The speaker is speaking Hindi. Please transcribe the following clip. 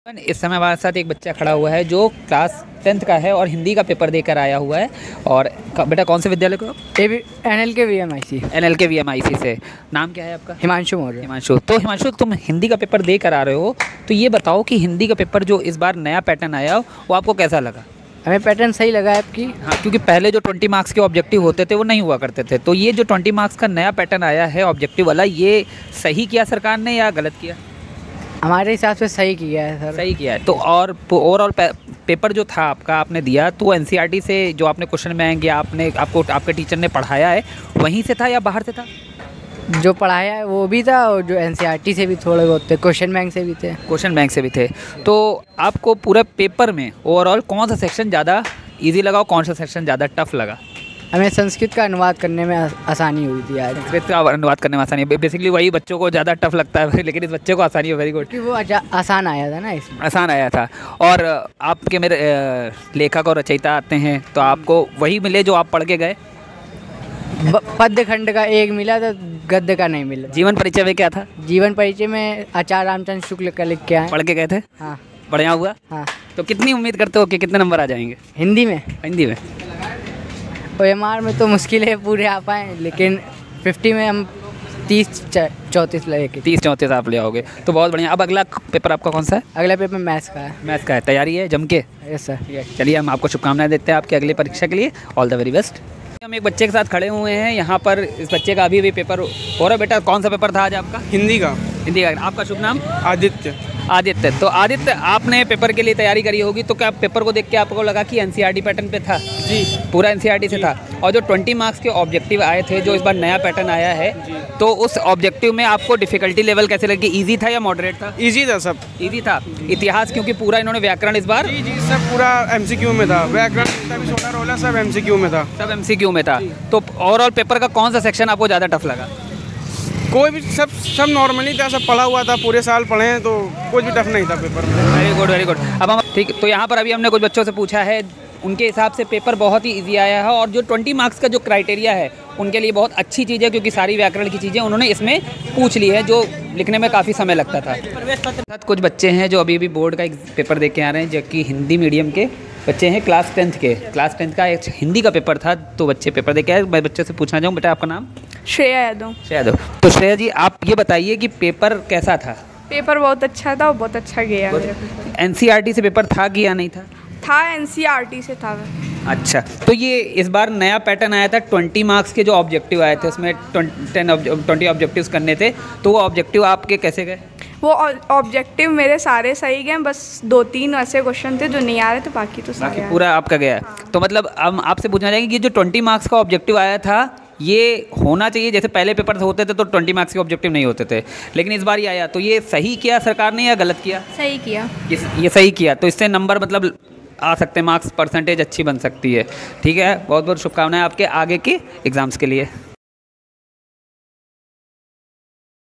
इस समय हमारे साथ एक बच्चा खड़ा हुआ है जो क्लास 10th का है और हिंदी का पेपर देकर आया हुआ है। और बेटा कौन से विद्यालय को? NLK VMIC। NLK VMIC से। नाम क्या है आपका? हिमांशु मौर्य। हिमांशु। तो हिमांशु, तुम हिंदी का पेपर देकर आ रहे हो, तो ये बताओ कि हिंदी का पेपर जो इस बार नया पैटर्न आया वो आपको कैसा लगा? हमें पैटर्न सही लगा है आपकी। हाँ, क्योंकि पहले जो 20 मार्क्स के ऑब्जेक्टिव होते थे वो नहीं हुआ करते थे, तो ये जो 20 मार्क्स का नया पैटर्न आया है ऑब्जेक्टिव वाला, ये सही किया सरकार ने या गलत किया? हमारे हिसाब से सही किया है सर। सही किया है। तो और ओवरऑल पेपर जो था आपका, आपने दिया तो NCERT से जो आपने क्वेश्चन बैंक या आपके टीचर ने पढ़ाया है वहीं से था या बाहर से था? जो पढ़ाया है वो भी था और जो NCERT से भी थोड़े बहुत थे, क्वेश्चन बैंक से भी थे। क्वेश्चन बैंक से भी थे। तो आपको पूरे पेपर में ओवरऑल कौन सा सेक्शन ज़्यादा ईजी लगा और कौन सा सेक्शन ज़्यादा टफ लगा? हमें संस्कृत का अनुवाद करने में आसानी हुई थी आज। संस्कृत का अनुवाद करने में आसानी है, बेसिकली वही बच्चों को ज़्यादा टफ लगता है लेकिन इस बच्चे को आसानी है। Very good. क्योंकि वो आसान आया था ना, इसमें आसान आया था। और आपके मेरे लेखक और रचयिता आते हैं, तो आपको वही मिले जो आप पढ़ के गए? पद्य खंड का एक मिला था, गद्य का नहीं मिला। जीवन परिचय में क्या था? जीवन परिचय में आचार्य रामचंद्र शुक्ल का लिख के आए। पढ़ के गए थे? हाँ। बढ़िया हुआ? हाँ। तो कितनी उम्मीद करते हो कि कितने नंबर आ जाएंगे हिंदी में? हिंदी में OMR में तो मुश्किल है पूरे आ पाएँ, लेकिन 50 में हम 30-34 लेके 30-34 आप ले आओगे तो बहुत बढ़िया। अब अगला पेपर आपका कौन सा है? अगला पेपर मैथ्स का है। मैथ्स का है। तैयारी है जम के? Yes sir. चलिए, हम आपको शुभकामनाएं देते हैं आपकी अगली परीक्षा के लिए। All the very best. हम एक बच्चे के साथ खड़े हुए हैं यहाँ पर। इस बच्चे का अभी पेपर हो रहा है। बेटा कौन सा पेपर था आज आपका? हिंदी का। हिंदी का। आपका शुभ नाम? आदित्य। आदित्य। तो आदित्य, आपने पेपर के लिए तैयारी करी होगी, तो क्या पेपर को देख के आपको लगा कि NCERT पैटर्न पे था? जी, पूरा NCERT से था। और जो 20 मार्क्स के ऑब्जेक्टिव आए थे, जो इस बार नया पैटर्न आया है, तो उस ऑब्जेक्टिव में आपको डिफिकल्टी लेवल कैसे लगी? ईजी था या मॉडरेट था? इजी था सब। ईजी था। इतिहास क्योंकि पूरा इन्होंने व्याकरण इस बार? जी जी, सब पूरा MCQ में था। व्याकरण जितना भी छोटा रोल है सब MCQ में था। सब MCQ में था। तो ओवरऑल पेपर का कौन सा सेक्शन आपको ज़्यादा टफ लगा? कोई भी सब नॉर्मली था, सब पढ़ा हुआ था, पूरे साल पढ़े हैं, तो कुछ भी टफ नहीं था पेपर में। Very good, very good. अब हम ठीक, तो यहाँ पर अभी हमने कुछ बच्चों से पूछा है, उनके हिसाब से पेपर बहुत ही इजी आया है। और जो 20 मार्क्स का जो क्राइटेरिया है उनके लिए बहुत अच्छी चीज़ है, क्योंकि सारी व्याकरण की चीज़ें उन्होंने इसमें पूछ ली है, जो लिखने में काफ़ी समय लगता था। कुछ बच्चे हैं जो अभी भी बोर्ड का एक पेपर दे के आ रहे हैं, जो कि हिंदी मीडियम के बच्चे हैं, क्लास 10th के। क्लास 10th का एक हिंदी का पेपर था, तो बच्चे पेपर दे के आए। मैं बच्चे से पूछना चाहूँ, बेटा आपका नाम? श्रेया यादव। श्रेया यादव। तो श्रेया जी, आप ये बताइए कि पेपर कैसा था? पेपर बहुत अच्छा था और बहुत अच्छा गया। NCERT से पेपर था कि या नहीं था? NCERT से था। अच्छा, तो ये इस बार नया पैटर्न आया था। 20 मार्क्स के जो ऑब्जेक्टिव आए थे उसमें 20 ऑब्जेक्टिव्स करने थे, तो वो ऑब्जेक्टिव आपके कैसे गए? वो ऑब्जेक्टिव मेरे सारे सही गए, बस 2-3 ऐसे क्वेश्चन थे जो नहीं आ रहे थे, बाकी तो बाकी पूरा आपका गया है। हाँ। तो मतलब हम आपसे पूछना चाहेंगे कि ये जो 20 मार्क्स का ऑब्जेक्टिव आया था, ये होना चाहिए? जैसे पहले पेपर होते थे तो 20 मार्क्स के ऑब्जेक्टिव नहीं होते थे, लेकिन इस बार ये आया, तो ये सही किया सरकार ने या गलत किया? सही किया। ये सही किया, तो इससे नंबर मतलब आ सकते हैं, मार्क्स परसेंटेज अच्छी बन सकती है। ठीक है, बहुत बहुत शुभकामनाएं आपके आगे के एग्ज़ाम्स के लिए।